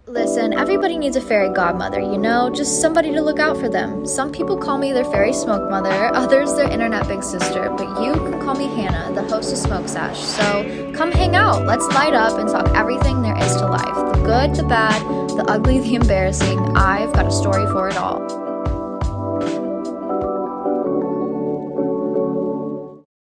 Listen, everybody needs a fairy godmother, just somebody to look out for them. Some people call me their fairy smoke mother, others their internet big sister, but you can call me Hannah, the host of Smoke Sesh. So come hang out, let's light up and talk everything there is to life. The good, the bad, the ugly, the embarrassing. I've got a story for it all.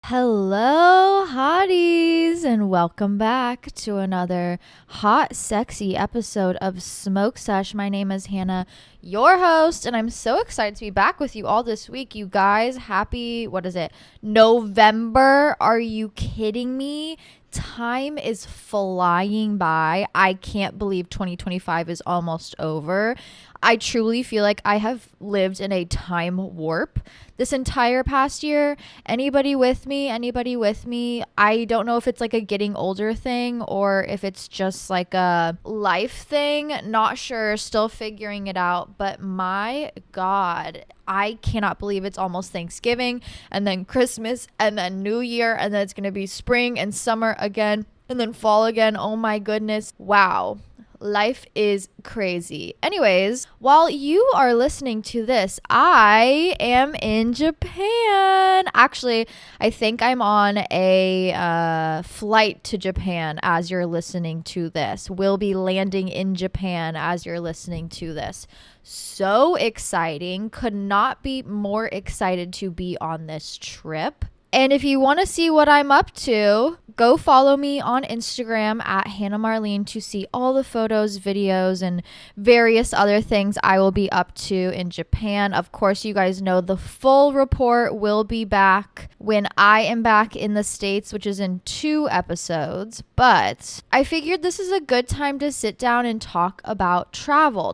Hello, hotties, and welcome back to another hot, sexy episode of Smoke Sesh. My name is Hannah, your host, and I'm so excited to be back with you all this week. You guys, happy, November? Are you kidding me? Time is flying by. I can't believe 2025 is almost over. I truly feel like I have lived in a time warp this entire past year. Anybody with me? I don't know if it's like a getting older thing or if it's just like a life thing. Not sure, still figuring it out. But my God, I cannot believe it's almost Thanksgiving and then Christmas and then New Year and then it's going to be spring and summer again and then fall again. Oh my goodness. Wow. Life is crazy. Anyways, while you are listening to this, I am in Japan. Actually, I think I'm on a flight to Japan as you're listening to this. We'll be landing in Japan as you're listening to this. So exciting. Could not be more excited to be on this trip. And if you want to see what I'm up to, go follow me on Instagram at Hannah Marlene to see all the photos, videos, and various other things I will be up to in Japan. Of course, you guys know the full report will be back when I am back in the States, which is in 2 episodes. But I figured this is a good time to sit down and talk about travel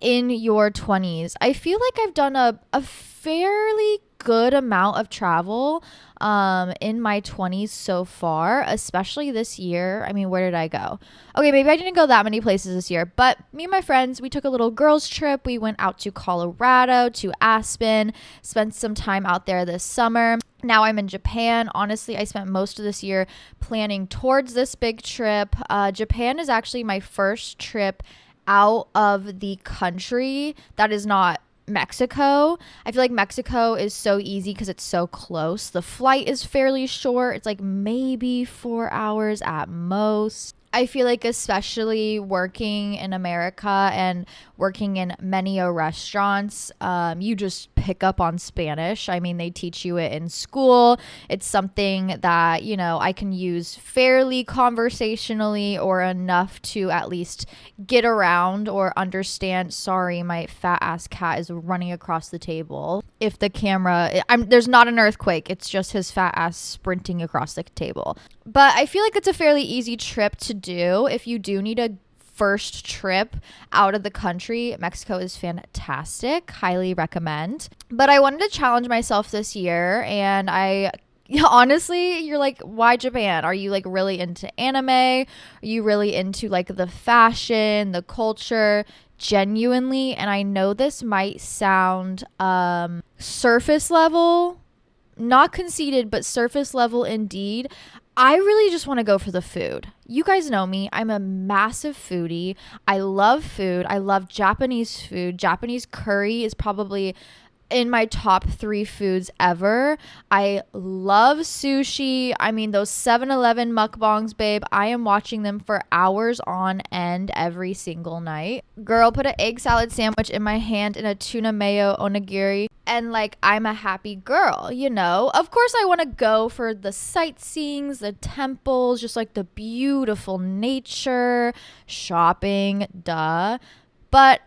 in your 20s. I feel like I've done a fairly good amount of travel in my 20s so far, especially this year. I mean, where did I go? Okay, maybe I didn't go that many places this year, but me and my friends, we took a little girls trip. We went out to Colorado, to Aspen, spent some time out there this summer. Now I'm in Japan. Honestly, I spent most of this year planning towards this big trip. Japan is actually my first trip out of the country that is not Mexico. I feel like Mexico is so easy because it's so close. The flight is fairly short. It's like maybe 4 hours at most. I feel like especially working in America and working in many restaurants, you just pick up on Spanish. I mean, they teach you it in school. It's something that, I can use fairly conversationally or enough to at least get around or understand. Sorry, my fat ass cat is running across the table. If the camera, there's not an earthquake. It's just his fat ass sprinting across the table. But I feel like it's a fairly easy trip to do. If you do need a first trip out of the country, Mexico is fantastic. Highly recommend. But I wanted to challenge myself this year, and honestly, you're like, why Japan? Are you like really into anime? Are you really into like the fashion, the culture? Genuinely, and I know this might sound surface level, not conceited, but surface level indeed. I really just want to go for the food. You guys know me. I'm a massive foodie. I love food. I love Japanese food. Japanese curry is probably in my top 3 foods ever. I love sushi. I mean, those 7-Eleven mukbangs, babe, I am watching them for hours on end every single night. Girl, put an egg salad sandwich in my hand and a tuna mayo onigiri, and like, I'm a happy girl, Of course, I want to go for the sightseeings, the temples, just like the beautiful nature, shopping, duh. But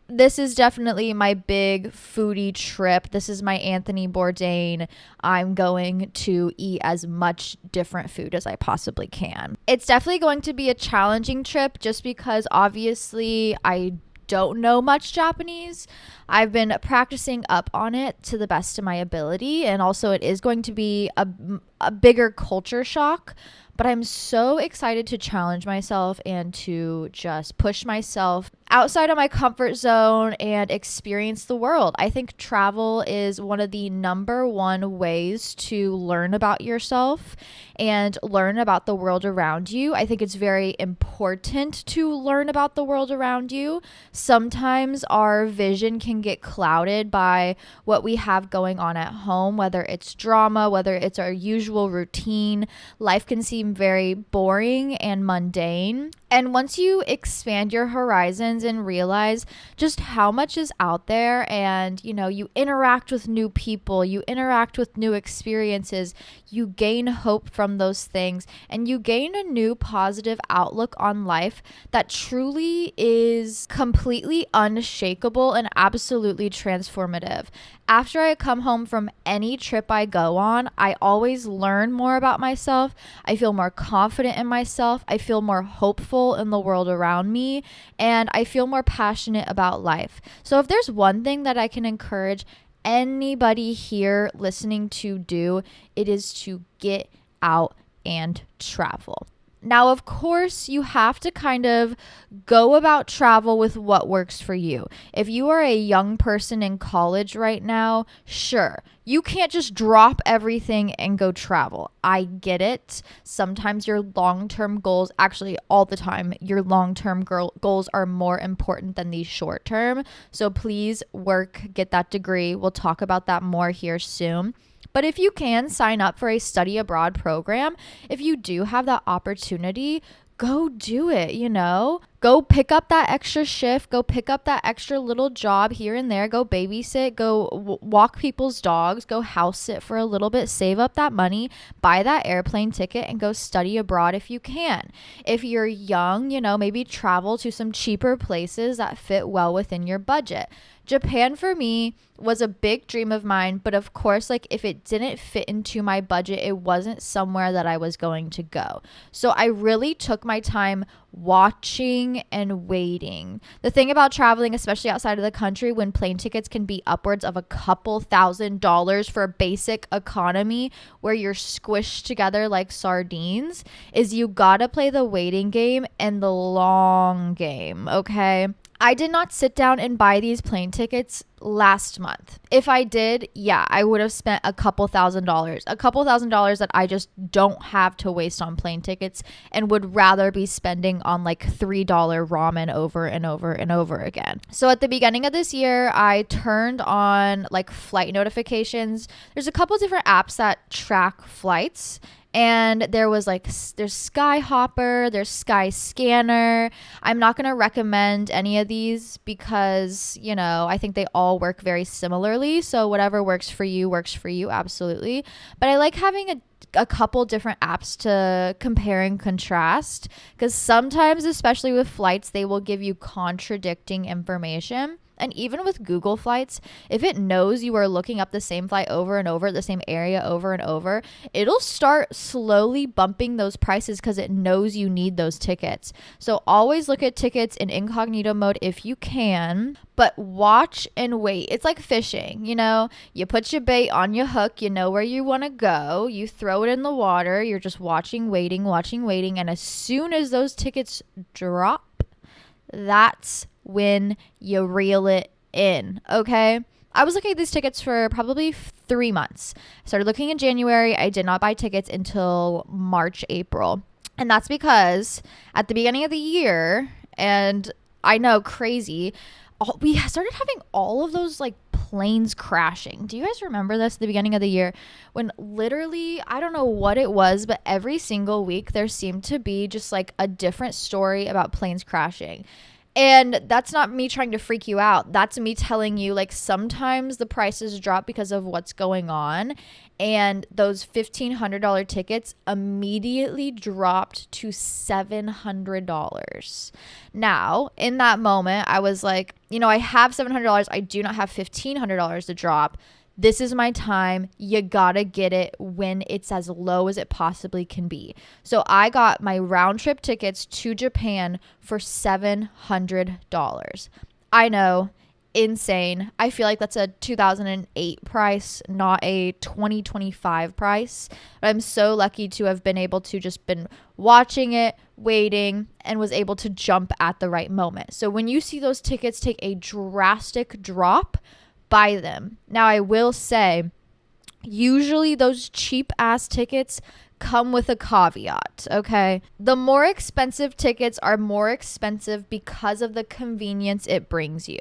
this is definitely my big foodie trip. This is my Anthony Bourdain. I'm going to eat as much different food as I possibly can. It's definitely going to be a challenging trip just because obviously I don't know much Japanese. I've been practicing up on it to the best of my ability, and also it is going to be a bigger culture shock. But I'm so excited to challenge myself and to just push myself outside of my comfort zone and experience the world. I think travel is one of the number 1 ways to learn about yourself and learn about the world around you. I think it's very important to learn about the world around you. Sometimes our vision can get clouded by what we have going on at home, whether it's drama, whether it's our usual routine. Life can seem very boring and mundane. And once you expand your horizons and realize just how much is out there, and you interact with new people, you interact with new experiences, you gain hope from those things, and you gain a new positive outlook on life that truly is completely unshakable and absolutely transformative. After I come home from any trip I go on, I always learn more about myself. I feel more confident in myself. I feel more hopeful in the world around me, and I feel more passionate about life. So if there's one thing that I can encourage anybody here listening to do, it is to get out and travel. Now, of course, you have to kind of go about travel with what works for you. If you are a young person in college right now, sure, you can't just drop everything and go travel. I get it. Sometimes your long-term goals, actually all the time, your long-term goals are more important than the short-term. So please work, get that degree. We'll talk about that more here soon. But if you can sign up for a study abroad program, if you do have that opportunity, go do it, Go pick up that extra shift, go pick up that extra little job here and there, go babysit, go walk people's dogs, go house sit for a little bit, save up that money, buy that airplane ticket, and go study abroad if you can. If you're young, maybe travel to some cheaper places that fit well within your budget. Japan for me was a big dream of mine, but of course, if it didn't fit into my budget, it wasn't somewhere that I was going to go. So I really took my time watching and waiting. The thing about traveling, especially outside of the country, when plane tickets can be upwards of a couple $1,000s for basic economy where you're squished together like sardines, is you gotta play the waiting game and the long game, okay? I did not sit down and buy these plane tickets last month. If I did, I would have spent a couple $1,000s that I just don't have to waste on plane tickets and would rather be spending on $3 ramen over and over and over again. So at the beginning of this year, I turned on flight notifications. There's a couple different apps that track flights. And there's Skyhopper, there's Skyscanner. I'm not going to recommend any of these because, I think they all work very similarly. So whatever works for you, absolutely. But I like having a couple different apps to compare and contrast, because sometimes, especially with flights, they will give you contradicting information. And even with Google Flights, if it knows you are looking up the same flight over and over, the same area over and over, it'll start slowly bumping those prices because it knows you need those tickets. So always look at tickets in incognito mode if you can, but watch and wait. It's like fishing, you put your bait on your hook, you know where you want to go, you throw it in the water, you're just watching, waiting. And as soon as those tickets drop, that's when you reel it in, okay? I was looking at these tickets for probably 3 months. I started looking in January. I did not buy tickets until March, April. And that's because at the beginning of the year, and I know, crazy, we started having all of those planes crashing. Do you guys remember this at the beginning of the year when literally, I don't know what it was, but every single week there seemed to be just a different story about planes crashing? And that's not me trying to freak you out. That's me telling you, sometimes the prices drop because of what's going on. And those $1,500 tickets immediately dropped to $700. Now, in that moment, I was I have $700. I do not have $1,500 to drop. This is my time. You gotta get it when it's as low as it possibly can be. So I got my round trip tickets to Japan for $700. I know, insane. I feel like that's a 2008 price, not a 2025 price. But I'm so lucky to have been able to just been watching it, waiting, and was able to jump at the right moment. So when you see those tickets take a drastic drop, buy them. Now, I will say, usually those cheap ass tickets come with a caveat, okay? The more expensive tickets are more expensive because of the convenience it brings you.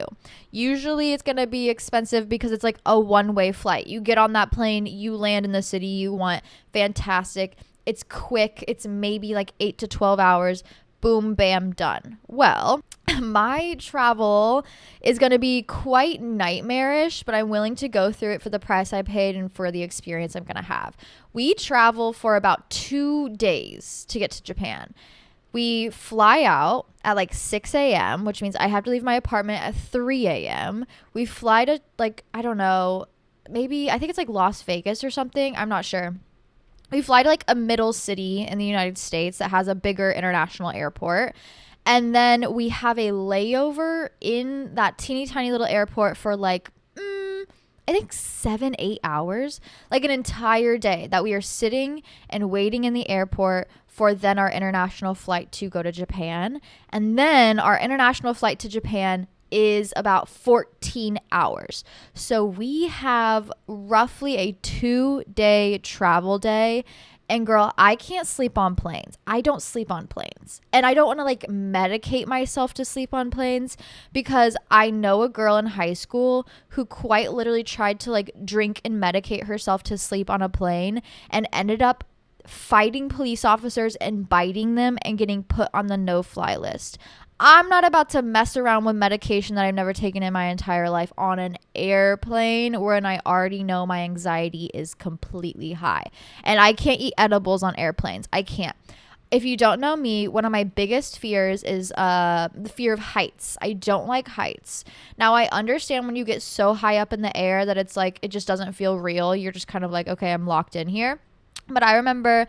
Usually it's going to be expensive because it's like a one-way flight. You get on that plane, you land in the city you want. Fantastic. It's quick. It's maybe like 8 to 12 hours. Boom, bam, done. Well, my travel is going to be quite nightmarish, but I'm willing to go through it for the price I paid and for the experience I'm going to have. We travel for about 2 days to get to Japan. We fly out at like 6 a.m., which means I have to leave my apartment at 3 a.m. We fly to like, I don't know, maybe, I think it's like Las Vegas or something. I'm not sure. We fly to like a middle city in the United States that has a bigger international airport. And then we have a layover in that teeny tiny little airport for like, I think 7-8 hours, like an entire day that we are sitting and waiting in the airport for then our international flight to go to Japan. And then our international flight to Japan is about 14 hours. So we have roughly a 2-day travel day. And girl, I can't sleep on planes. I don't sleep on planes. And I don't want to like medicate myself to sleep on planes because I know a girl in high school who quite literally tried to like drink and medicate herself to sleep on a plane and ended up fighting police officers and biting them and getting put on the no-fly list. I'm not about to mess around with medication that I've never taken in my entire life on an airplane when I already know my anxiety is completely high. And I can't eat edibles on airplanes. I can't. If you don't know me, one of my biggest fears is the fear of heights. I don't like heights. Now, I understand when you get so high up in the air that it's like it just doesn't feel real. You're just kind of like, okay, I'm locked in here. But I remember,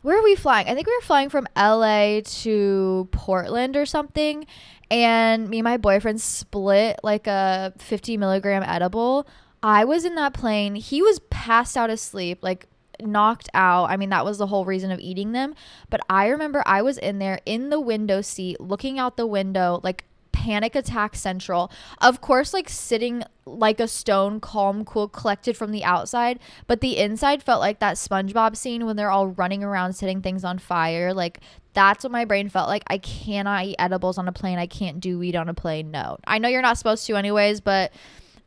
where are we flying? I think we were flying from LA to Portland or something. And me and my boyfriend split like a 50 milligram edible. I was in that plane. He was passed out asleep, like knocked out. I mean, that was the whole reason of eating them. But I remember I was in there in the window seat, looking out the window, like panic attack central, of course, like sitting like a stone, calm, cool, collected from the outside, but the inside felt like that SpongeBob scene when they're all running around setting things on fire. Like that's what my brain felt like. I cannot eat edibles on a plane. I can't do weed on a plane. No, I know you're not supposed to anyways, but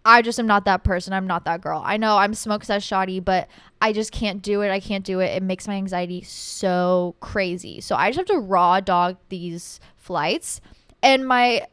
I just am not that person. I'm not that girl. I know I'm smoke says shoddy, but I just can't do it. I can't do it. It makes my anxiety so crazy. So I just have to raw dog these flights. And my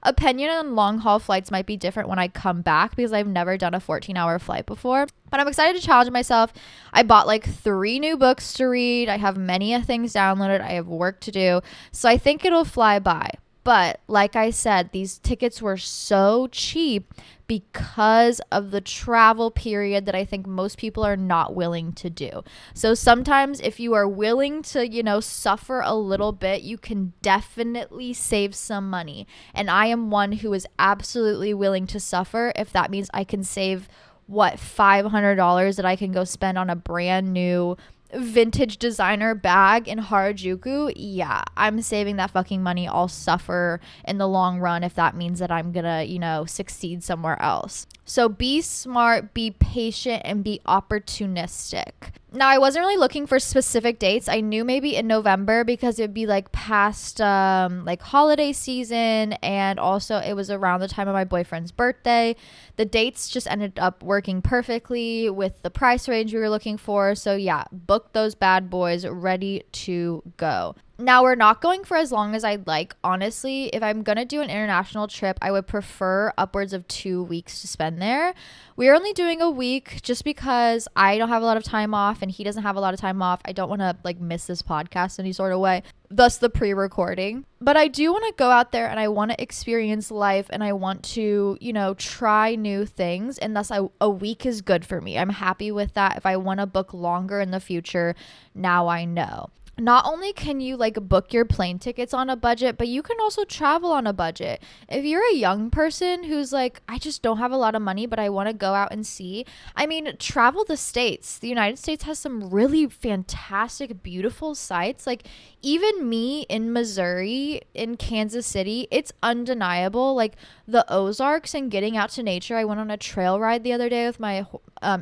opinion on long haul flights might be different when I come back because I've never done a 14-hour flight before. But I'm excited to challenge myself. I bought like 3 new books to read. I have many things downloaded. I have work to do. So I think it'll fly by. But like I said, these tickets were so cheap because of the travel period that I think most people are not willing to do. So sometimes if you are willing to, suffer a little bit, you can definitely save some money. And I am one who is absolutely willing to suffer if that means I can save $500 that I can go spend on a brand new vintage designer bag in Harajuku. Yeah, I'm saving that fucking money. I'll suffer in the long run if that means that I'm gonna, succeed somewhere else. So be smart, be patient, and be opportunistic. Now, I wasn't really looking for specific dates. I knew maybe in November because it would be like past like holiday season, and also it was around the time of my boyfriend's birthday. The dates just ended up working perfectly with the price range we were looking for. So yeah, book those bad boys, ready to go. Now, we're not going for as long as I'd like. Honestly, if I'm going to do an international trip, I would prefer upwards of 2 weeks to spend there. We're only doing a week just because I don't have a lot of time off and he doesn't have a lot of time off. I don't want to miss this podcast in any sort of way, thus the pre-recording. But I do want to go out there and I want to experience life and I want to, try new things. And thus a week is good for me. I'm happy with that. If I want to book longer in the future, now I know. Not only can you book your plane tickets on a budget, but you can also travel on a budget. If you're a young person who's I just don't have a lot of money, but I want to go out and see, travel the States. The United States has some really fantastic, beautiful sites. Even me in Missouri, in Kansas City, it's undeniable. The Ozarks and getting out to nature. I went on a trail ride the other day with my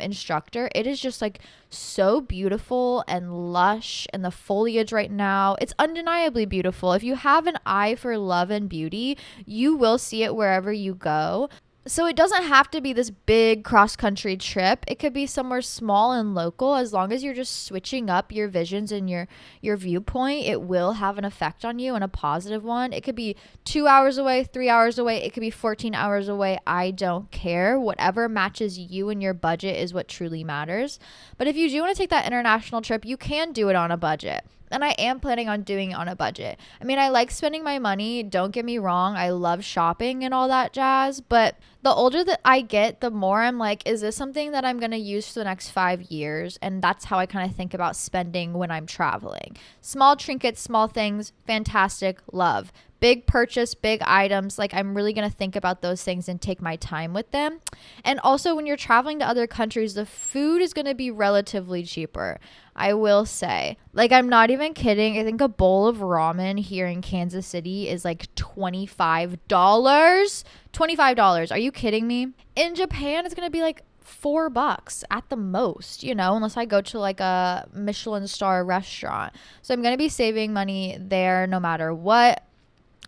instructor. It is just like so beautiful and lush, and the foliage right now, it's undeniably beautiful. If you have an eye for love and beauty, you will see it wherever you go. So it doesn't have to be this big cross-country trip. It could be somewhere small and local. As long as you're just switching up your visions and your viewpoint, it will have an effect on you, and a positive one. It could be 2 hours away, 3 hours away. It could be 14 hours away. I don't care. Whatever matches you and your budget is what truly matters. But if you do want to take that international trip, you can do it on a budget. And I am planning on doing it on a budget. I mean, I like spending my money. Don't get me wrong. I love shopping and all that jazz. But the older that I get, the more I'm like, is this something that I'm going to use for the next 5 years? And that's how I kind of think about spending when I'm traveling. Small trinkets, small things, fantastic, love. Big purchase, big items, like I'm really going to think about those things and take my time with them. And also when you're traveling to other countries, the food is going to be relatively cheaper. I will say, like, I'm not even kidding. I think a bowl of ramen here in Kansas City is like $25. $25. Are you kidding me? In Japan, it's going to be like $4 at the most, you know, unless I go to like a Michelin star restaurant. So I'm going to be saving money there no matter what,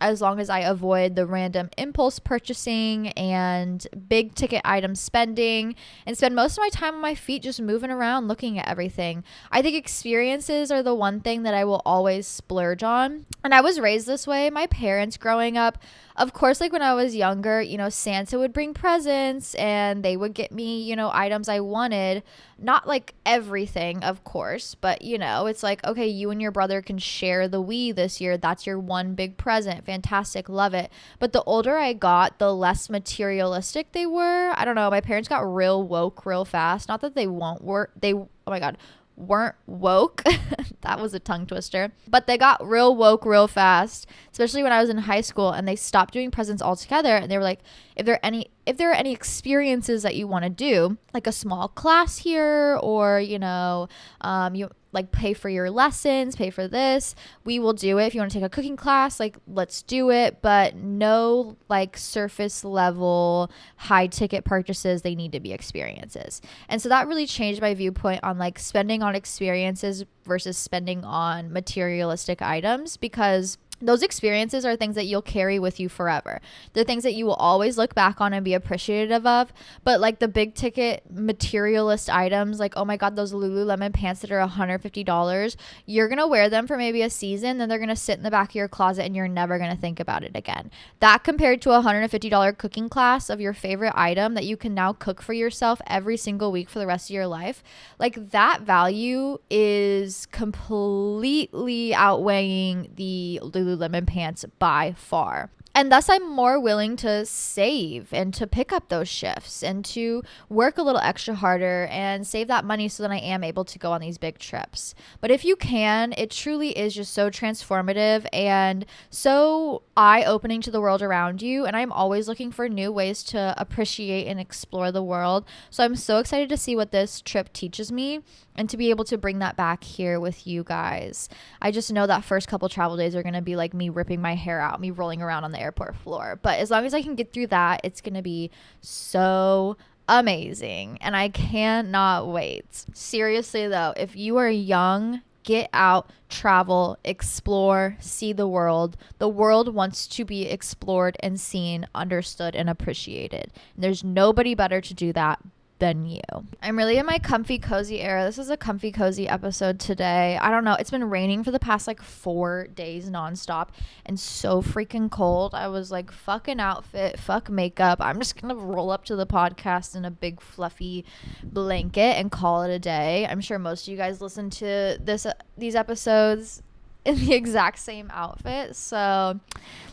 as long as I avoid the random impulse purchasing and big ticket item spending, and spend most of my time on my feet just moving around looking at everything. I think experiences are the one thing that I will always splurge on. And I was raised this way. My parents growing up, of course, like when I was younger, you know, Santa would bring presents and they would get me, you know, items I wanted. Not like everything, of course, but you know, it's like, okay, you and your brother can share the Wii this year. That's your one big present. Fantastic. Love it. But the older I got, the less materialistic they were. I don't know. My parents got real woke real fast. Not that they won't work. Oh my God, weren't woke. That was a tongue twister. But they got real woke real fast, especially when I was in high school, and they stopped doing presents altogether. And they were like, if there are any experiences that you want to do, like a small class here, or, you know, you like pay for your lessons, pay for this, we will do it. If you want to take a cooking class, like, let's do it. But no like surface level high ticket purchases. They need to be experiences. And so that really changed my viewpoint on like spending on experiences versus spending on materialistic items, because those experiences are things that you'll carry with you forever. They're things that you will always look back on and be appreciative of. But like the big ticket materialist items, like, oh my God, those Lululemon pants that are $150, you're going to wear them for maybe a season, then they're going to sit in the back of your closet and you're never going to think about it again. That compared to a $150 cooking class of your favorite item that you can now cook for yourself every single week for the rest of your life, like that value is completely outweighing the Lululemon pants by far. And thus I'm more willing to save and to pick up those shifts and to work a little extra harder and save that money so that I am able to go on these big trips. But if you can, it truly is just so transformative and so eye-opening to the world around you. And I'm always looking for new ways to appreciate and explore the world. So I'm so excited to see what this trip teaches me and to be able to bring that back here with you guys. I just know that first couple travel days are going to be like me ripping my hair out, me rolling around on the airport floor. But as long as I can get through that, it's going to be so amazing. And I cannot wait. Seriously though, if you are young, get out, travel, explore, see the world. The world wants to be explored and seen, understood, and appreciated. And there's nobody better to do that than you. I'm really in my comfy cozy era. This is a comfy cozy episode today. I don't know. It's been raining for the past like 4 days nonstop and so freaking cold. I was like, fucking outfit, fuck makeup. I'm just gonna roll up to the podcast in a big fluffy blanket and call it a day. I'm sure most of you guys listen to these episodes in the exact same outfit. So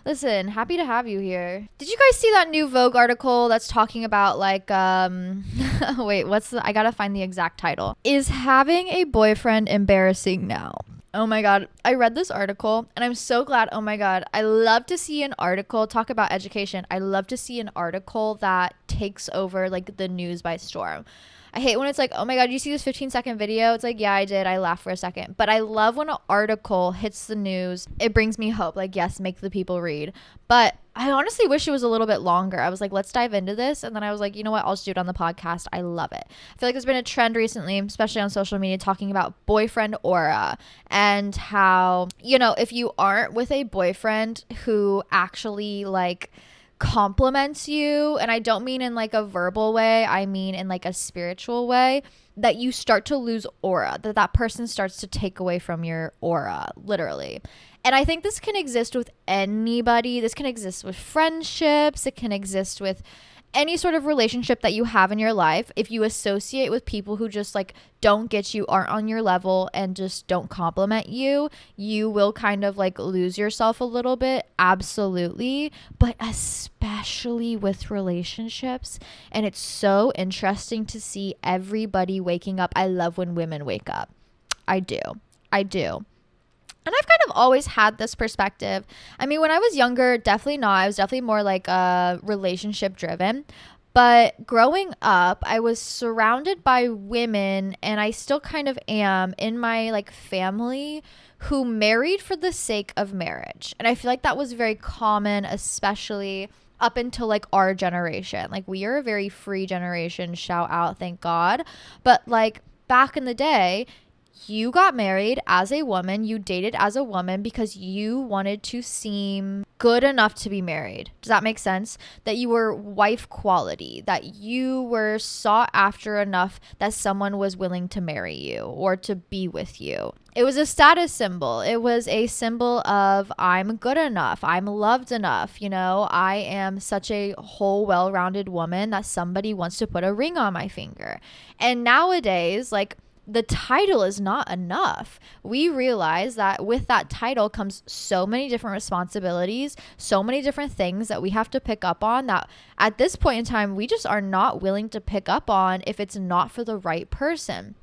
listen, happy to have you here. Did you guys see that new Vogue article that's talking about like wait, I gotta find the exact title. Is having a boyfriend embarrassing now? Oh my God. I read this article and I'm so glad. Oh my God. I love to see an article talk about education. I love to see an article that takes over like the news by storm. I hate when it's like, oh my God, you see this 15-second video? It's like, yeah, I did. I laughed for a second. But I love when an article hits the news. It brings me hope. Like, yes, make the people read. But I honestly wish it was a little bit longer. I was like, let's dive into this. And then I was like, you know what? I'll just do it on the podcast. I love it. I feel like there's been a trend recently, especially on social media, talking about boyfriend aura and how, you know, if you aren't with a boyfriend who actually like compliments you, and I don't mean in like a verbal way, I mean in like a spiritual way, that you start to lose aura, that person starts to take away from your aura, literally. And I think this can exist with anybody. This can exist with friendships. It can exist with any sort of relationship that you have in your life. If you associate with people who just like don't get you, aren't on your level, and just don't compliment you, you will kind of like lose yourself a little bit. Absolutely. But especially with relationships. And it's so interesting to see everybody waking up. I love when women wake up. I do. And I've kind of always had this perspective. I mean, when I was younger, definitely not. I was definitely more like relationship driven. But growing up, I was surrounded by women, and I still kind of am in my like family, who married for the sake of marriage. And I feel like that was very common, especially up until like our generation. Like, we are a very free generation, shout out, thank God. But like back in the day, you got married as a woman, you dated as a woman because you wanted to seem good enough to be married. Does that make sense? That you were wife quality, that you were sought after enough that someone was willing to marry you or to be with you. It was a status symbol. It was a symbol of, I'm good enough, I'm loved enough, you know, I am such a whole, well-rounded woman that somebody wants to put a ring on my finger. And nowadays, like, the title is not enough. We realize that with that title comes so many different responsibilities, so many different things that we have to pick up on, that at this point in time, we just are not willing to pick up on if it's not for the right person.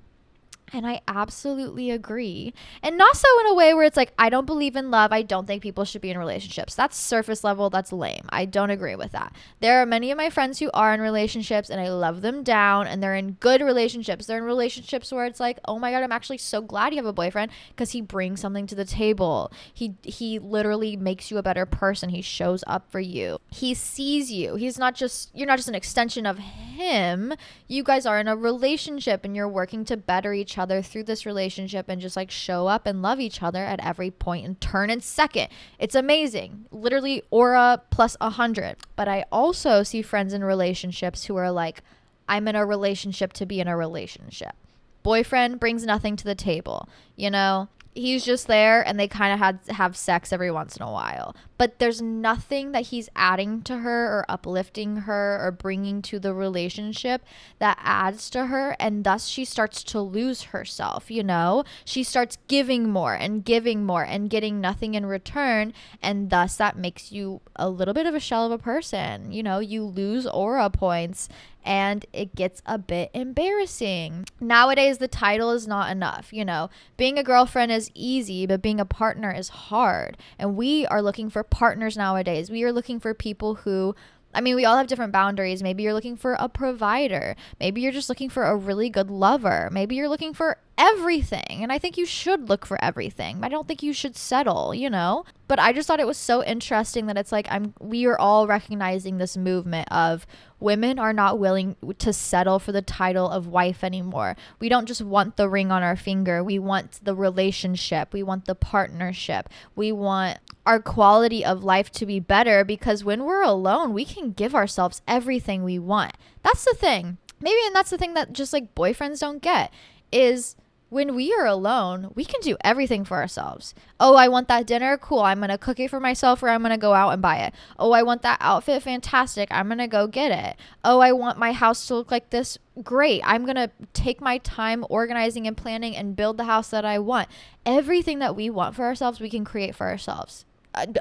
And I absolutely agree. And not so in a way where it's like, I don't believe in love. I don't think people should be in relationships. That's surface level. That's lame. I don't agree with that. There are many of my friends who are in relationships, and I love them down, and they're in good relationships. They're in relationships where it's like, oh my God, I'm actually so glad you have a boyfriend because he brings something to the table. He literally makes you a better person. He shows up for you. He sees you. You're not just an extension of him. You guys are in a relationship, and you're working to better each other through this relationship, and just like show up and love each other at every point and turn and second. It's amazing. Literally aura plus 100. But I also see friends in relationships who are like, I'm in a relationship to be in a relationship. Boyfriend brings nothing to the table, you know? He's just there, and they kind of have sex every once in a while. But there's nothing that he's adding to her or uplifting her or bringing to the relationship that adds to her. And thus she starts to lose herself, you know? She starts giving more and getting nothing in return. And thus that makes you a little bit of a shell of a person. You know, you lose aura points. And it gets a bit embarrassing. Nowadays, the title is not enough. You know, being a girlfriend is easy, but being a partner is hard. And we are looking for partners nowadays. We are looking for people who, I mean, we all have different boundaries. Maybe you're looking for a provider. Maybe you're just looking for a really good lover. Maybe you're looking for everything. And I think you should look for everything. I don't think you should settle, you know? But I just thought it was so interesting that it's like we are all recognizing this movement of women are not willing to settle for the title of wife anymore. We don't just want the ring on our finger. We want the relationship. We want the partnership. We want our quality of life to be better, because when we're alone, we can give ourselves everything we want. That's the thing. Maybe, and that's the thing that just like boyfriends don't get, is when we are alone, we can do everything for ourselves. Oh, I want that dinner. Cool. I'm going to cook it for myself, or I'm going to go out and buy it. Oh, I want that outfit. Fantastic. I'm going to go get it. Oh, I want my house to look like this. Great. I'm going to take my time organizing and planning and build the house that I want. Everything that we want for ourselves, we can create for ourselves.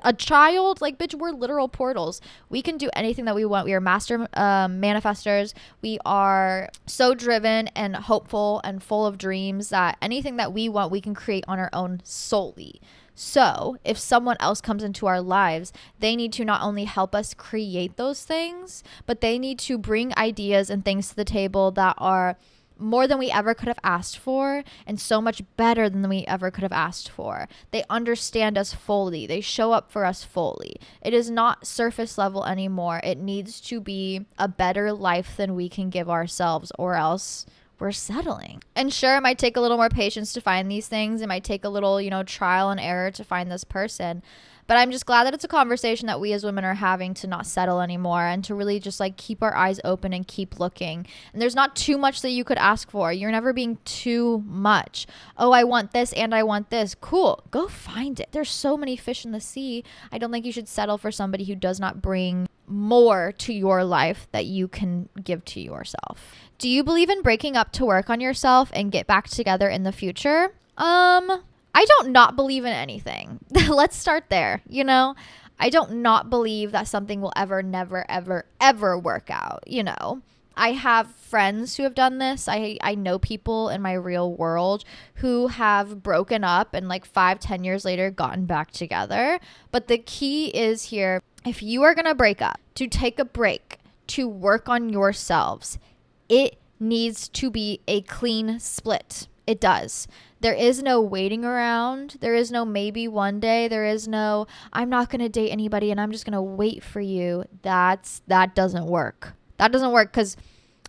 A child, like, bitch, we're literal portals. We can do anything that we want. We are master manifestors. We are so driven and hopeful and full of dreams that anything that we want, we can create on our own solely. So if someone else comes into our lives, they need to not only help us create those things, but they need to bring ideas and things to the table that are more than we ever could have asked for, and so much better than we ever could have asked for. They understand us fully. They show up for us fully. It is not surface level anymore. It needs to be a better life than we can give ourselves, or else we're settling. And sure, it might take a little more patience to find these things. It might take a little, trial and error to find this person. But I'm just glad that it's a conversation that we as women are having to not settle anymore, and to really just like keep our eyes open and keep looking. And there's not too much that you could ask for. You're never being too much. Oh, I want this and I want this. Cool. Go find it. There's so many fish in the sea. I don't think you should settle for somebody who does not bring more to your life that you can give to yourself. Do you believe in breaking up to work on yourself and get back together in the future? I don't not believe in anything. Let's start there. I don't not believe that something will ever, never, ever, ever work out. I have friends who have done this. I know people in my real world who have broken up and like 5-10 years later gotten back together. But the key is here, if you are going to break up, to take a break, to work on yourselves, it needs to be a clean split. It does. There is no waiting around. There is no maybe one day. There is no, I'm not going to date anybody and I'm just going to wait for you. That doesn't work. That doesn't work because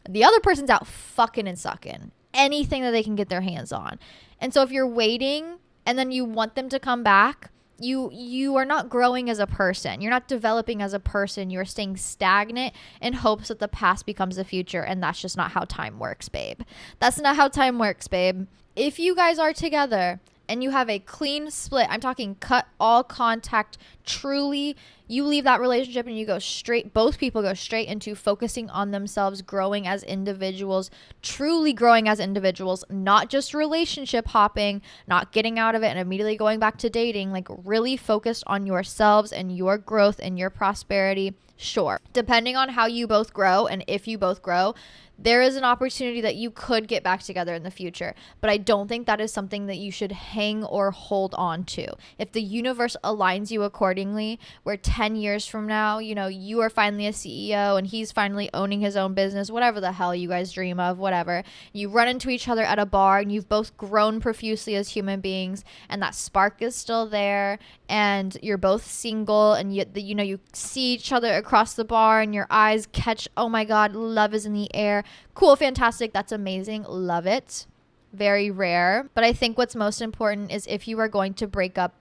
the other person's out fucking and sucking anything that they can get their hands on. And so if you're waiting and then you want them to come back, you are not growing as a person. You're not developing as a person. You're staying stagnant in hopes that the past becomes the future. And that's just not how time works, babe. That's not how time works, babe. If you guys are together and you have a clean split, I'm talking cut all contact, truly, you leave that relationship and you go straight, both people go straight into focusing on themselves, growing as individuals, truly growing as individuals, not just relationship hopping, not getting out of it and immediately going back to dating, like really focused on yourselves and your growth and your prosperity. Sure, depending on how you both grow and if you both grow, there is an opportunity that you could get back together in the future. But I don't think that is something that you should hang or hold on to. If the universe aligns you accordingly, where 10 years from now, you are finally a CEO and he's finally owning his own business, whatever the hell you guys dream of, whatever. You run into each other at a bar and you've both grown profusely as human beings and that spark is still there and you're both single and you see each other across the bar and your eyes catch, oh my God, love is in the air. Cool, fantastic. That's amazing. Love it. Very rare. But I think what's most important is if you are going to break up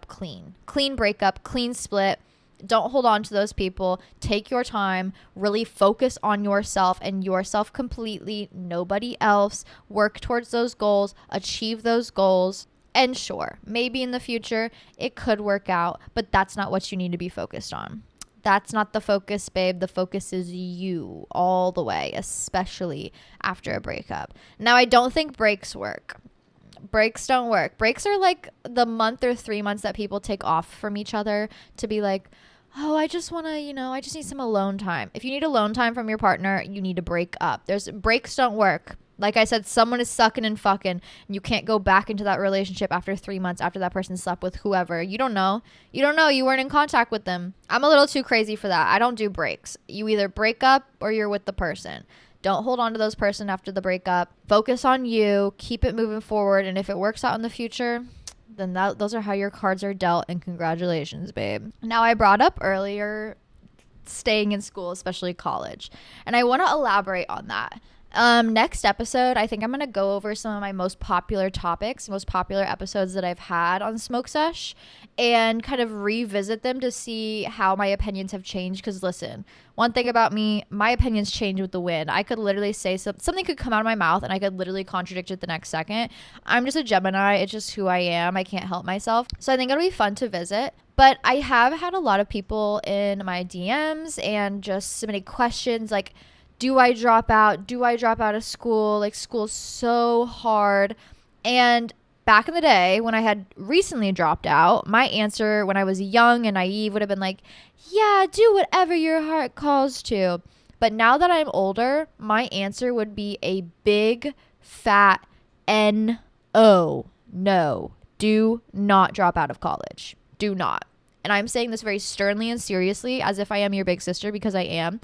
clean. Clean breakup, clean split. Don't hold on to those people. Take your time. Really focus on yourself and yourself completely. Nobody else. Work towards those goals. Achieve those goals. And sure, maybe in the future it could work out, but that's not what you need to be focused on. That's not the focus, babe. The focus is you all the way, especially after a breakup. Now, I don't think breaks work. Breaks don't work. Breaks are like the month or 3 months that people take off from each other to be like, oh, I just want to, I just need some alone time. If you need alone time from your partner, you need to break up. Breaks don't work. Like I said, someone is sucking and fucking, and you can't go back into that relationship after 3 months after that person slept with whoever. You don't know. You weren't in contact with them. I'm a little too crazy for that. I don't do breaks. You either break up or you're with the person. Don't hold on to those person after the breakup. Focus on you. Keep it moving forward. And if it works out in the future, then those are how your cards are dealt. And congratulations, babe. Now, I brought up earlier staying in school, especially college. And I want to elaborate on that. Next episode, I think I'm going to go over some of my most popular topics, most popular episodes that I've had on Smoke Sesh and kind of revisit them to see how my opinions have changed. Because listen, one thing about me, my opinions change with the wind. I could literally say something could come out of my mouth and I could literally contradict it the next second. I'm just a Gemini. It's just who I am. I can't help myself. So I think it'll be fun to visit. But I have had a lot of people in my DMs and just submitting questions like, do I drop out? Do I drop out of school? Like, school's so hard. And back in the day when I had recently dropped out, my answer when I was young and naive would have been like, yeah, do whatever your heart calls to. But now that I'm older, my answer would be a big fat no. No, do not drop out of college. Do not. And I'm saying this very sternly and seriously as if I am your big sister, because I am.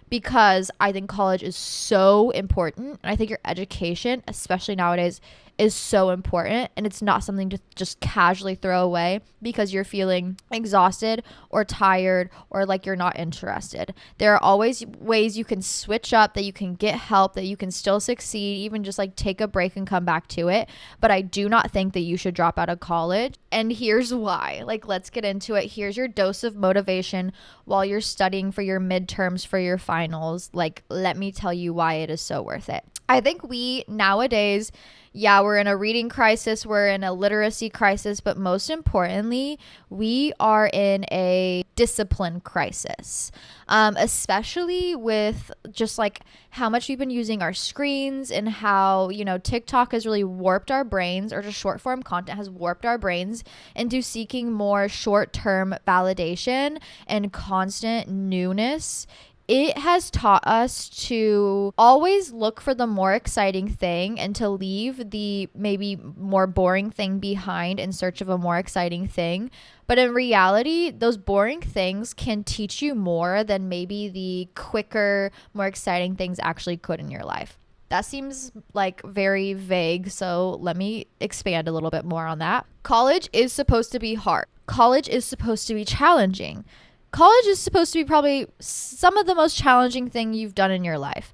because I think college is so important. And I think your education, especially nowadays, is so important, and it's not something to just casually throw away because you're feeling exhausted or tired or like you're not interested. There are always ways you can switch up, that you can get help, that you can still succeed, even just like take a break and come back to it. But I do not think that you should drop out of college, and here's why. Like, let's get into it. Here's your dose of motivation while you're studying for your midterms, for your finals. Like, let me tell you why it is so worth it. I think we nowadays, yeah, we're in a reading crisis, we're in a literacy crisis, but most importantly, we are in a discipline crisis, especially with just like how much we've been using our screens and how, you know, TikTok has really warped our brains, or just short form content has warped our brains into seeking more short-term validation and constant newness. It has taught us to always look for the more exciting thing and to leave the maybe more boring thing behind in search of a more exciting thing. But in reality, those boring things can teach you more than maybe the quicker, more exciting things actually could in your life. That seems like very vague, so let me expand a little bit more on that. College is supposed to be hard. College is supposed to be challenging. College is supposed to be probably some of the most challenging thing you've done in your life.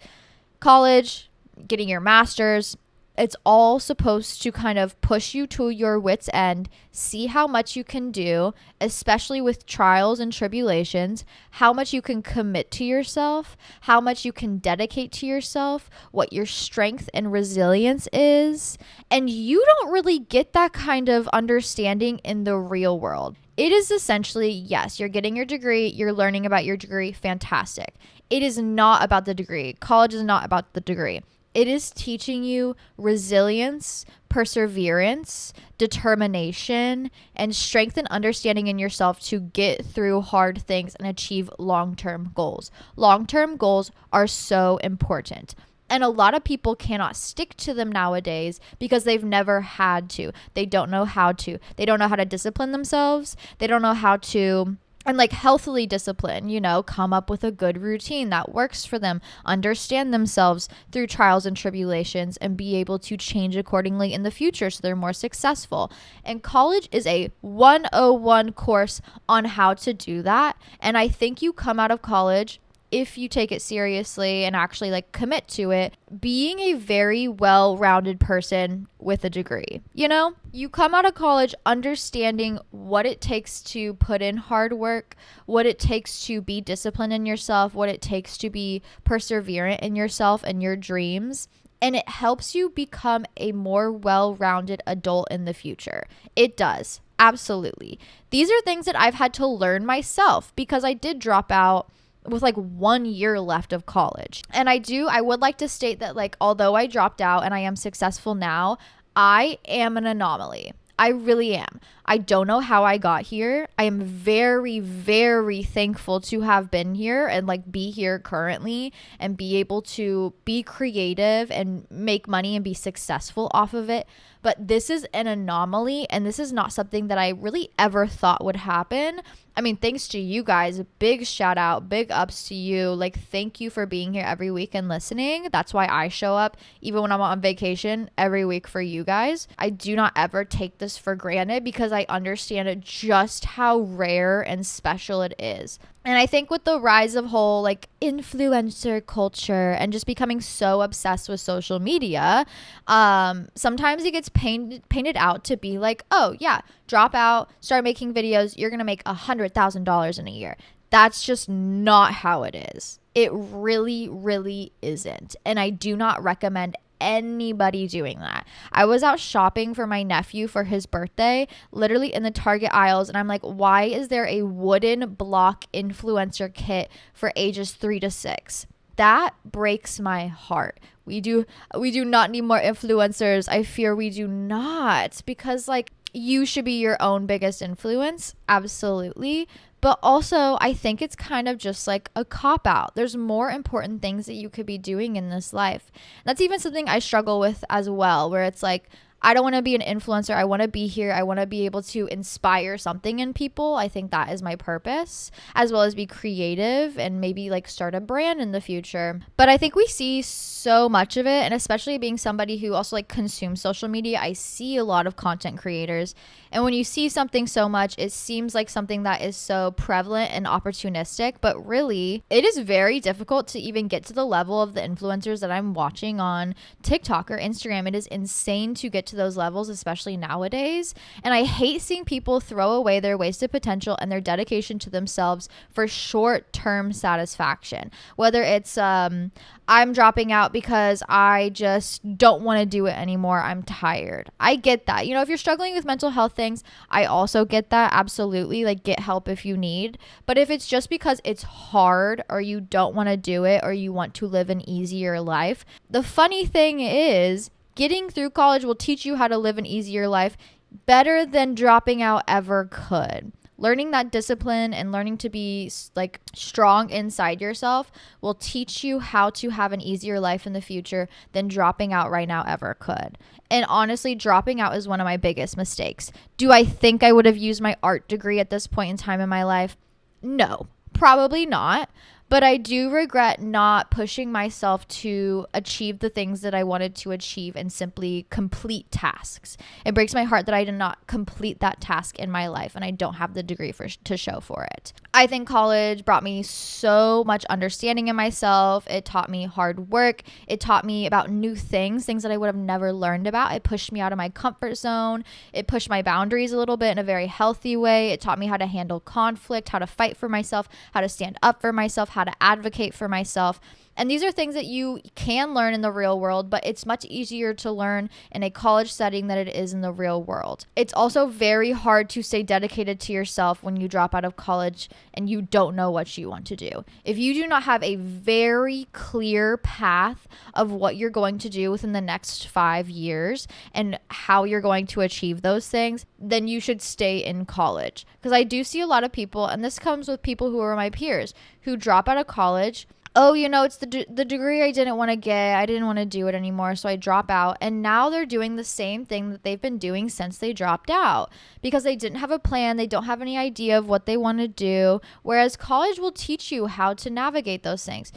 College, getting your master's, it's all supposed to kind of push you to your wit's end, see how much you can do, especially with trials and tribulations, how much you can commit to yourself, how much you can dedicate to yourself, what your strength and resilience is. And you don't really get that kind of understanding in the real world. It is essentially, yes, you're getting your degree, you're learning about your degree, fantastic. It is not about the degree. College is not about the degree. It is teaching you resilience, perseverance, determination, and strength and understanding in yourself to get through hard things and achieve long-term goals. Long-term goals are so important. And a lot of people cannot stick to them nowadays because they've never had to. They don't know how to. They don't know how to discipline themselves. They don't know how to, and like healthily discipline, you know, come up with a good routine that works for them, understand themselves through trials and tribulations, and be able to change accordingly in the future so they're more successful. And college is a 101 course on how to do that. And I think you come out of college, if you take it seriously and actually like commit to it, being a very well-rounded person with a degree. You know, you come out of college understanding what it takes to put in hard work, what it takes to be disciplined in yourself, what it takes to be perseverant in yourself and your dreams. And it helps you become a more well-rounded adult in the future. It does. Absolutely. These are things that I've had to learn myself because I did drop out with like 1 year left of college. And I would like to state that, like, although I dropped out and I am successful now, I am an anomaly. I really am. I don't know how I got here. I am very, very thankful to have been here and like be here currently and be able to be creative and make money and be successful off of it. But this is an anomaly, and this is not something that I really ever thought would happen. I mean, thanks to you guys, big shout out, big ups to you. Like, thank you for being here every week and listening. That's why I show up even when I'm on vacation every week for you guys. I do not ever take this for granted because I understand just how rare and special it is. And I think with the rise of whole like influencer culture and just becoming so obsessed with social media, sometimes it gets painted out to be like, oh yeah, drop out, start making videos, you're gonna make $100,000 in a year. That's just not how it is. It really, really isn't. And I do not recommend anybody doing that. I was out shopping for my nephew for his birthday, literally in the Target aisles, and I'm like, why is there a wooden block influencer kit for ages 3 to 6? That breaks my heart. We do not need more influencers. I fear we do not, because like, you should be your own biggest influence, absolutely. But also, I think it's kind of just like a cop-out. There's more important things that you could be doing in this life. That's even something I struggle with as well, where it's like, I don't want to be an influencer. I want to be here. I want to be able to inspire something in people. I think that is my purpose, as well as be creative and maybe like start a brand in the future. But I think we see so much of it, and especially being somebody who also like consumes social media, I see a lot of content creators. And when you see something so much, it seems like something that is so prevalent and opportunistic, but really it is very difficult to even get to the level of the influencers that I'm watching on TikTok or Instagram. It is insane to get to those levels, especially nowadays. And I hate seeing people throw away their wasted potential and their dedication to themselves for short-term satisfaction. Whether it's I'm dropping out because I just don't want to do it anymore. I'm tired. I get that. You know, if you're struggling with mental health things, I also get that. Absolutely. Like, get help if you need. But if it's just because it's hard or you don't want to do it or you want to live an easier life, the funny thing is getting through college will teach you how to live an easier life better than dropping out ever could. Learning that discipline and learning to be like strong inside yourself will teach you how to have an easier life in the future than dropping out right now ever could. And honestly, dropping out is one of my biggest mistakes. Do I think I would have used my art degree at this point in time in my life? No, probably not. But I do regret not pushing myself to achieve the things that I wanted to achieve and simply complete tasks. It breaks my heart that I did not complete that task in my life and I don't have the degree to show for it. I think college brought me so much understanding in myself. It taught me hard work. It taught me about new things that I would have never learned about. It pushed me out of my comfort zone. It pushed my boundaries a little bit in a very healthy way. It taught me how to handle conflict, how to fight for myself, how to stand up for myself, how to advocate for myself. And these are things that you can learn in the real world, but it's much easier to learn in a college setting than it is in the real world. It's also very hard to stay dedicated to yourself when you drop out of college and you don't know what you want to do. If you do not have a very clear path of what you're going to do within the next 5 years and how you're going to achieve those things, then you should stay in college. Because I do see a lot of people, and this comes with people who are my peers, who drop out of college. Oh, you know, it's the degree I didn't want to get. I didn't want to do it anymore, so I drop out. And now they're doing the same thing that they've been doing since they dropped out because they didn't have a plan. They don't have any idea of what they want to do, whereas college will teach you how to navigate those things.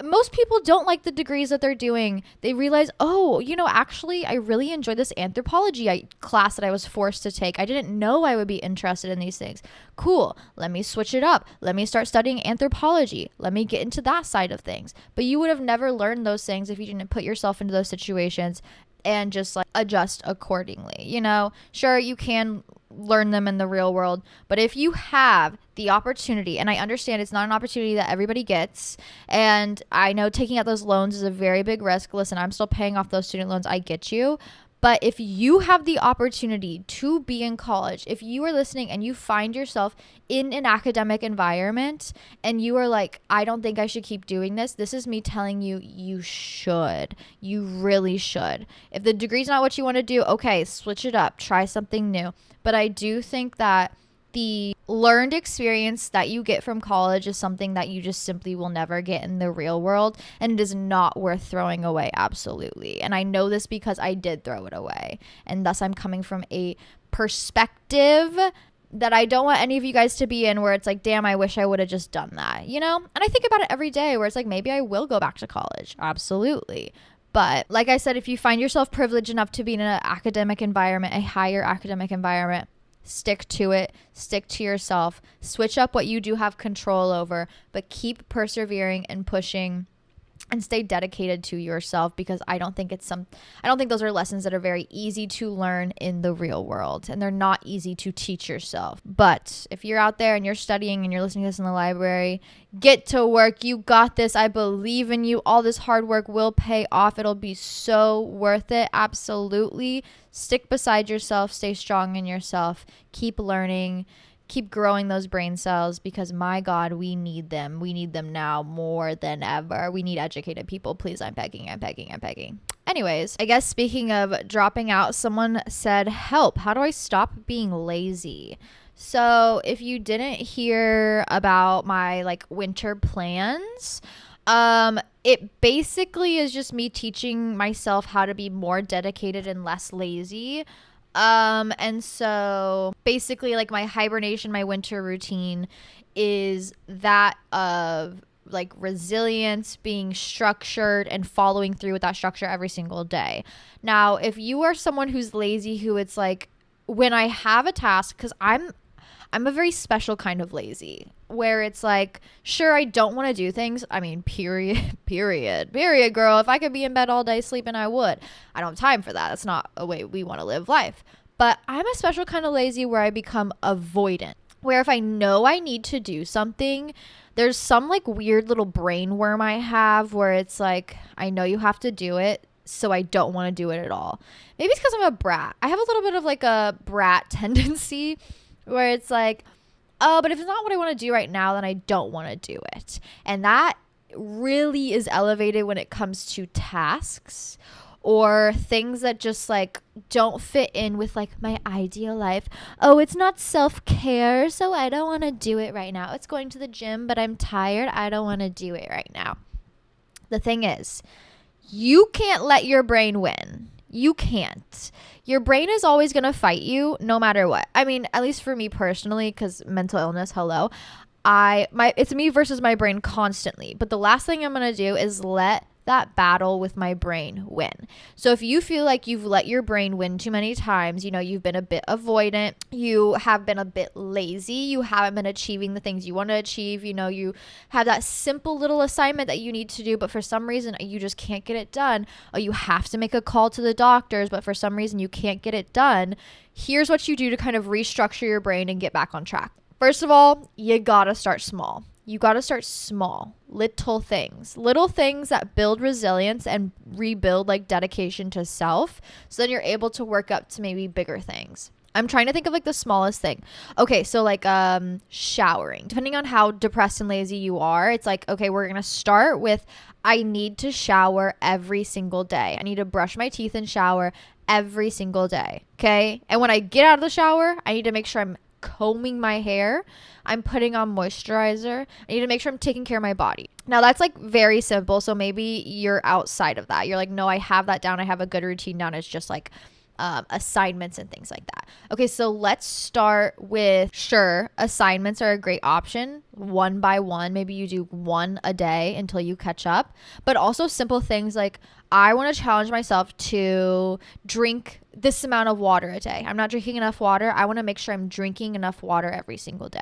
Most people don't like the degrees that they're doing. They realize, oh, you know, actually, I really enjoy this anthropology class that I was forced to take. I didn't know I would be interested in these things. Cool. Let me switch it up. Let me start studying anthropology. Let me get into that side of things. But you would have never learned those things if you didn't put yourself into those situations and just like adjust accordingly. You know, sure, you can learn them in the real world, but if you have the opportunity, and I understand it's not an opportunity that everybody gets, and I know taking out those loans is a very big risk. Listen, I'm still paying off those student loans. I get you. But if you have the opportunity to be in college, if you are listening and you find yourself in an academic environment and you are like, I don't think I should keep doing this, this is me telling you, you should. You really should. If the degree's not what you want to do, okay, switch it up. Try something new. But I do think that the learned experience that you get from college is something that you just simply will never get in the real world, and it is not worth throwing away. Absolutely. And I know this because I did throw it away, and thus I'm coming from a perspective that I don't want any of you guys to be in, where it's like, damn, I wish I would have just done that, you know? And I think about it every day where it's like, maybe I will go back to college. Absolutely. But like I said, if you find yourself privileged enough to be in an academic environment, a higher academic environment, stick to it, stick to yourself, switch up what you do have control over, but keep persevering and pushing and stay dedicated to yourself, because I don't think those are lessons that are very easy to learn in the real world, and they're not easy to teach yourself. But if you're out there and you're studying and you're listening to this in the library, get to work. You got this. I believe in you. All this hard work will pay off. It'll be so worth it. Absolutely. Stick beside yourself. Stay strong in yourself. Keep learning. Keep growing those brain cells, because my God, we need them. We need them now more than ever. We need educated people. Please, I'm begging. Anyways, I guess speaking of dropping out, someone said, help. How do I stop being lazy? So if you didn't hear about my winter plans, It basically is just me teaching myself how to be more dedicated and less lazy. And so basically like my hibernation, my winter routine is that of like resilience, being structured and following through with that structure every single day. Now, if you are someone who's lazy, who it's like when I have a task, because I'm a very special kind of lazy where it's like, sure, I don't want to do things. I mean, period, girl. If I could be in bed all day sleeping, I would. I don't have time for that. That's not a way we want to live life. But I'm a special kind of lazy where I become avoidant, where if I know I need to do something, there's some like weird little brain worm I have where it's like, I know you have to do it, so I don't want to do it at all. Maybe it's because I'm a brat. I have a little bit of like a brat tendency where it's like, oh, but if it's not what I want to do right now, then I don't want to do it. And that really is elevated when it comes to tasks or things that just like don't fit in with like my ideal life. Oh, it's not self-care, so I don't want to do it right now. It's going to the gym, but I'm tired. I don't want to do it right now. The thing is, you can't let your brain win. You can't. Your brain is always going to fight you no matter what. I mean, at least for me personally, because mental illness, hello. It's me versus my brain constantly. But the last thing I'm going to do is let that battle with my brain win. So if you feel like you've let your brain win too many times, you know, you've been a bit avoidant, you have been a bit lazy, you haven't been achieving the things you want to achieve, you know, you have that simple little assignment that you need to do, but for some reason you just can't get it done, or you have to make a call to the doctors, but for some reason you can't get it done, here's what you do to kind of restructure your brain and get back on track. First of all, you gotta start small. You got to start small, little things that build resilience and rebuild like dedication to self. So then you're able to work up to maybe bigger things. I'm trying to think of like the smallest thing. Okay, so like showering. Depending on how depressed and lazy you are, it's like, okay, we're going to start with I need to shower every single day. I need to brush my teeth and shower every single day. Okay? And when I get out of the shower, I need to make sure I'm combing my hair, I'm putting on moisturizer, I need to make sure I'm taking care of my body. Now that's like very simple, so maybe you're outside of that. You're like, no, I have that down, I have a good routine down. It's just like assignments and things like that. Okay, so let's start with, sure, assignments are a great option, one by one. Maybe you do one a day until you catch up, but also simple things like I want to challenge myself to drink this amount of water a day. I'm not drinking enough water. I want to make sure I'm drinking enough water every single day.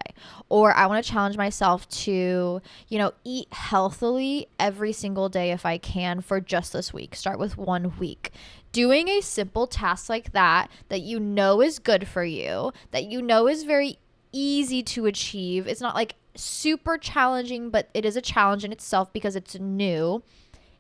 Or I want to challenge myself to, you know, eat healthily every single day if I can for just this week. Start with 1 week. Doing a simple task like that you know is good for you, that you know is very easy to achieve. It's not like super challenging, but it is a challenge in itself because it's new.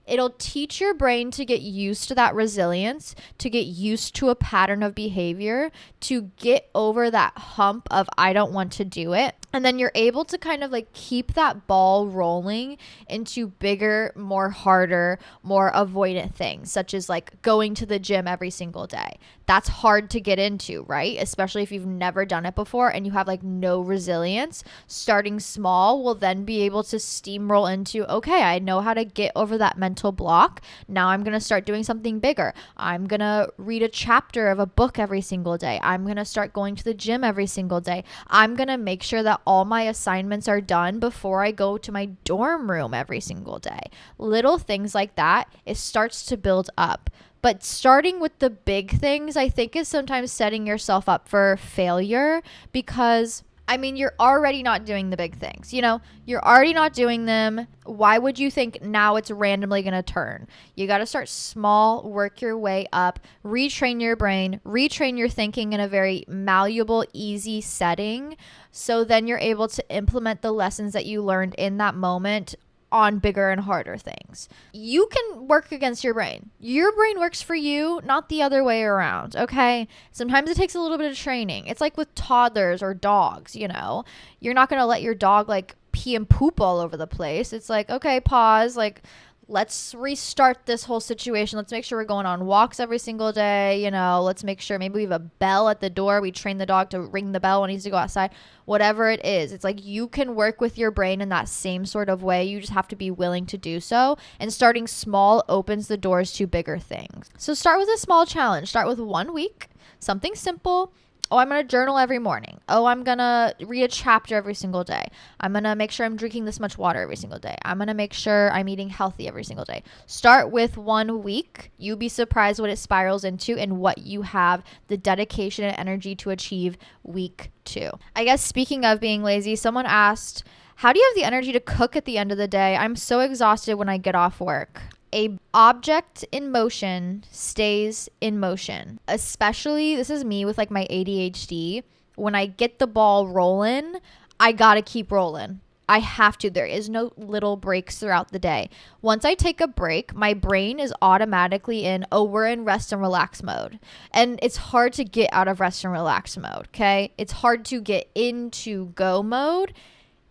It'll teach your brain to get used to that resilience, to get used to a pattern of behavior, to get over that hump of I don't want to do it. And then you're able to kind of like keep that ball rolling into bigger, more harder, more avoidant things, such as like going to the gym every single day. That's hard to get into, right? Especially if you've never done it before and you have like no resilience. Starting small will then be able to steamroll into, okay, I know how to get over that mental block. Now I'm going to start doing something bigger. I'm going to read a chapter of a book every single day. I'm going to start going to the gym every single day. I'm going to make sure that all my assignments are done before I go to my dorm room every single day. Little things like that, it starts to build up. But starting with the big things, I think, is sometimes setting yourself up for failure because, I mean, you're already not doing the big things. You know, you're already not doing them. Why would you think now it's randomly going to turn? You got to start small, work your way up, retrain your brain, retrain your thinking in a very malleable, easy setting. So then you're able to implement the lessons that you learned in that moment on bigger and harder things. You can work against your brain. Your brain works for you, not the other way around, okay? Sometimes it takes a little bit of training. It's like with toddlers or dogs, you know? You're not going to let your dog like pee and poop all over the place. It's like, okay, pause, like let's restart this whole situation. Let's make sure we're going on walks every single day. You know, let's make sure maybe we have a bell at the door. We train the dog to ring the bell when he needs to go outside. Whatever it is, it's like you can work with your brain in that same sort of way. You just have to be willing to do so. And starting small opens the doors to bigger things. So start with a small challenge. Start with 1 week, something simple. Oh, I'm going to journal every morning. Oh, I'm going to read a chapter every single day. I'm going to make sure I'm drinking this much water every single day. I'm going to make sure I'm eating healthy every single day. Start with 1 week. You'll be surprised what it spirals into and what you have the dedication and energy to achieve week 2. I guess speaking of being lazy, someone asked, how do you have the energy to cook at the end of the day? I'm so exhausted when I get off work. A object in motion stays in motion. Especially, this is me with like my ADHD. When I get the ball rolling, I gotta keep rolling. I have to. There is no little breaks throughout the day. Once I take a break, my brain is automatically in, oh, we're in rest and relax mode. And it's hard to get out of rest and relax mode, okay? It's hard to get into go mode.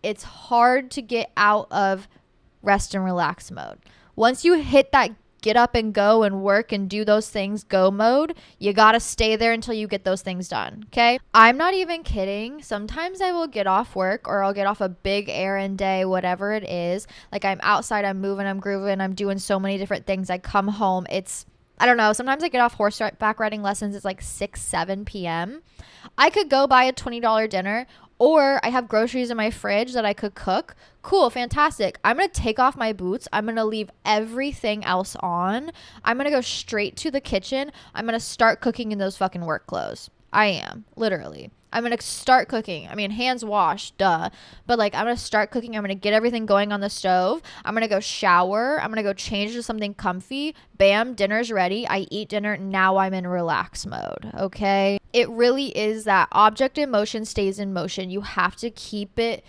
It's hard to get out of rest and relax mode. Once you hit that get up and go and work and do those things go mode, you gotta stay there until you get those things done, okay? I'm not even kidding. Sometimes I will get off work or I'll get off a big errand day, whatever it is. Like I'm outside, I'm moving, I'm grooving, I'm doing so many different things. I come home, I don't know. Sometimes I get off horseback riding lessons. It's like 6, 7 p.m. I could go buy a $20 dinner, or I have groceries in my fridge that I could cook. Cool, fantastic. I'm going to take off my boots. I'm going to leave everything else on. I'm going to go straight to the kitchen. I'm going to start cooking in those fucking work clothes. I am, literally. I'm going to start cooking. I mean, hands washed, duh. But like, I'm going to start cooking. I'm going to get everything going on the stove. I'm going to go shower. I'm going to go change to something comfy. Bam, dinner's ready. I eat dinner. Now I'm in relax mode, okay? It really is that object in motion stays in motion. You have to keep it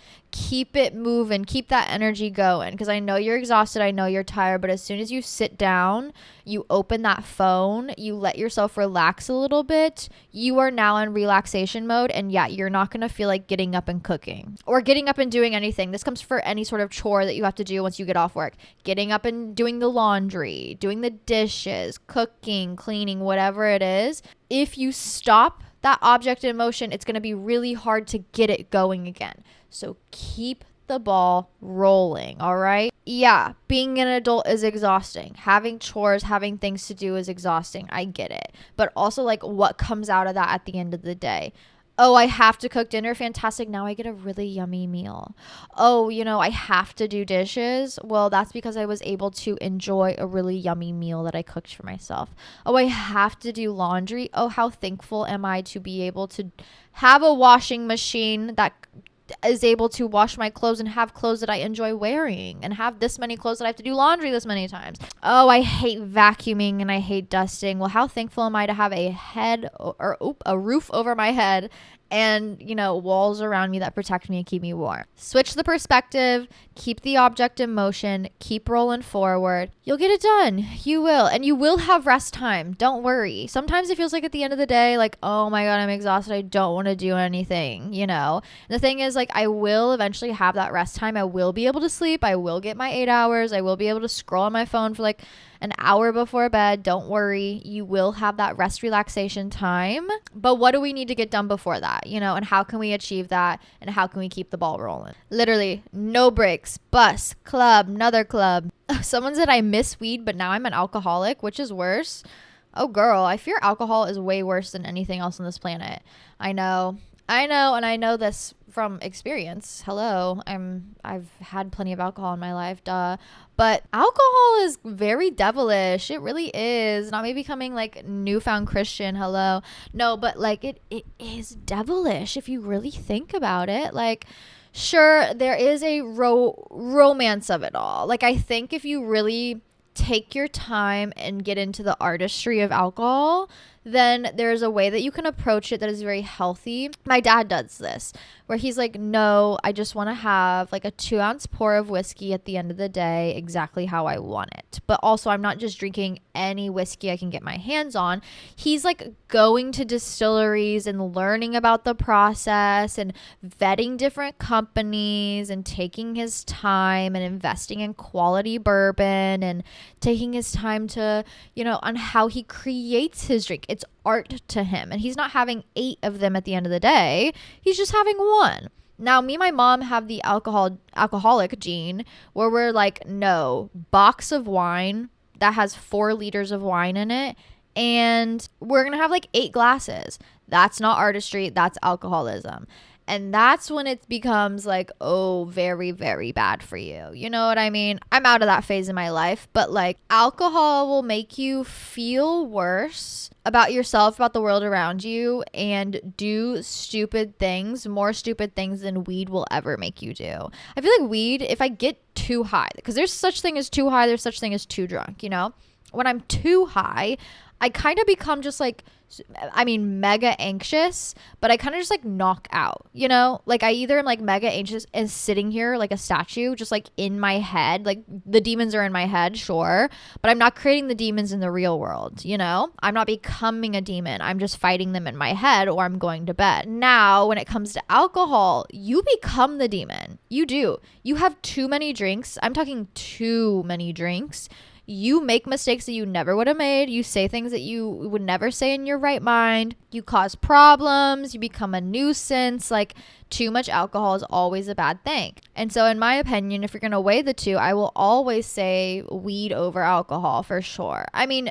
moving, keep that energy going, because I know you're exhausted, I know you're tired, but as soon as you sit down, you open that phone, you let yourself relax a little bit, you are now in relaxation mode, and yeah, you're not going to feel like getting up and cooking or getting up and doing anything. This comes for any sort of chore that you have to do once you get off work. Getting up and doing the laundry, doing the dishes, cooking, cleaning, whatever it is. If you stop that object in motion, it's going to be really hard to get it going again. So keep the ball rolling, all right? Yeah, being an adult is exhausting. Having chores, having things to do is exhausting. I get it. But also, like, what comes out of that at the end of the day? Oh, I have to cook dinner. Fantastic. Now I get a really yummy meal. Oh, I have to do dishes. Well, that's because I was able to enjoy a really yummy meal that I cooked for myself. Oh, I have to do laundry. Oh, how thankful am I to be able to have a washing machine that is able to wash my clothes and have clothes that I enjoy wearing and have this many clothes that I have to do laundry this many times. Oh, I hate vacuuming and I hate dusting. Well, how thankful am I to have a roof over my head and, walls around me that protect me and keep me warm. Switch the perspective, keep the object in motion, keep rolling forward. You'll get it done. You will. And you will have rest time. Don't worry. Sometimes it feels like at the end of the day, like, oh my God, I'm exhausted. I don't want to do anything, And the thing is, like, I will eventually have that rest time. I will be able to sleep. I will get my 8 hours. I will be able to scroll on my phone for like an hour before bed. Don't worry. You will have that rest relaxation time. But what do we need to get done before that? And how can we achieve that? And how can we keep the ball rolling? Literally, no breaks. Bus, club, another club. Someone said I miss weed, but now I'm an alcoholic, which is worse. Oh, girl, I fear alcohol is way worse than anything else on this planet. I know, and I know this from experience. Hello, I've had plenty of alcohol in my life, duh. But alcohol is very devilish. It really is. Not me becoming like newfound Christian. Hello, no, but like it is devilish if you really think about it. Like, sure, there is a romance of it all. Like, I think if you really take your time and get into the artistry of alcohol, then there's a way that you can approach it that is very healthy. My dad does this, where he's like, no, I just want to have like a 2-ounce pour of whiskey at the end of the day, exactly how I want it. But also, I'm not just drinking any whiskey I can get my hands on. He's like going to distilleries and learning about the process and vetting different companies and taking his time and investing in quality bourbon and taking his time to, on how he creates his drink. It's art to him, and he's not having 8 of them at the end of the day. He's just having one. Now, me and my mom have the alcoholic gene, where we're like, no, box of wine that has 4 liters of wine in it, and we're gonna have like 8 glasses. That's not artistry, that's alcoholism. And that's when it becomes like, oh, very, very bad for you. You know what I mean? I'm out of that phase in my life, but like, alcohol will make you feel worse about yourself, about the world around you, and do stupid things, more stupid things than weed will ever make you do. I feel like weed, if I get too high, because there's such thing as too high, there's such thing as too drunk, When I'm too high, I kind of become just like, mega anxious, but I kind of just like knock out, like I either am like mega anxious and sitting here like a statue, just like in my head, like the demons are in my head, sure, but I'm not creating the demons in the real world, I'm not becoming a demon, I'm just fighting them in my head, or I'm going to bed. Now, when it comes to alcohol, you become the demon. You do. You have too many drinks. I'm talking too many drinks. You make mistakes that you never would have made. You say things that you would never say in your right mind. You cause problems. You become a nuisance. Like, too much alcohol is always a bad thing. And so, in my opinion, if you're going to weigh the two, I will always say weed over alcohol for sure.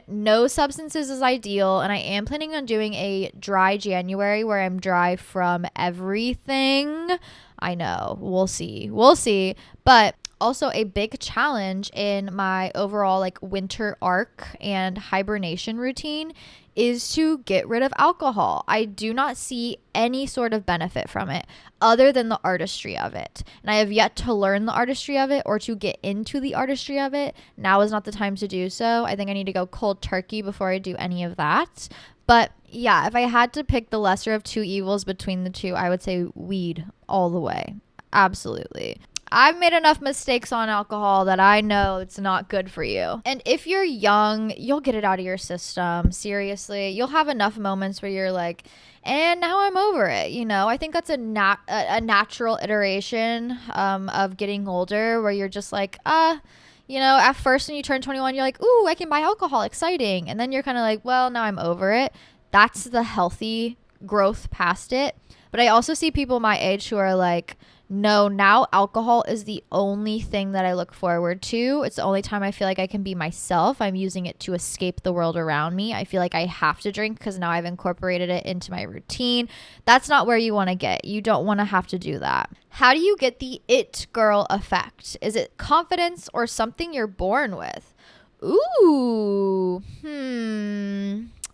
No substances is ideal. And I am planning on doing a dry January where I'm dry from everything. I know. We'll see. But also, a big challenge in my overall like winter arc and hibernation routine is to get rid of alcohol. I do not see any sort of benefit from it other than the artistry of it. And I have yet to learn the artistry of it or to get into the artistry of it. Now is not the time to do so. I think I need to go cold turkey before I do any of that. But yeah, if I had to pick the lesser of two evils between the two, I would say weed all the way. Absolutely. I've made enough mistakes on alcohol that I know it's not good for you. And if you're young, you'll get it out of your system. Seriously, you'll have enough moments where you're like, and now I'm over it. I think that's a natural iteration of getting older, where you're just like, at first when you turn 21, you're like, ooh, I can buy alcohol, exciting. And then you're kind of like, well, now I'm over it. That's the healthy growth past it. But I also see people my age who are like, no, now alcohol is the only thing that I look forward to. It's the only time I feel like I can be myself. I'm using it to escape the world around me. I feel like I have to drink because now I've incorporated it into my routine. That's not where you want to get. You don't want to have to do that. How do you get the it girl effect? Is it confidence or something you're born with? Ooh,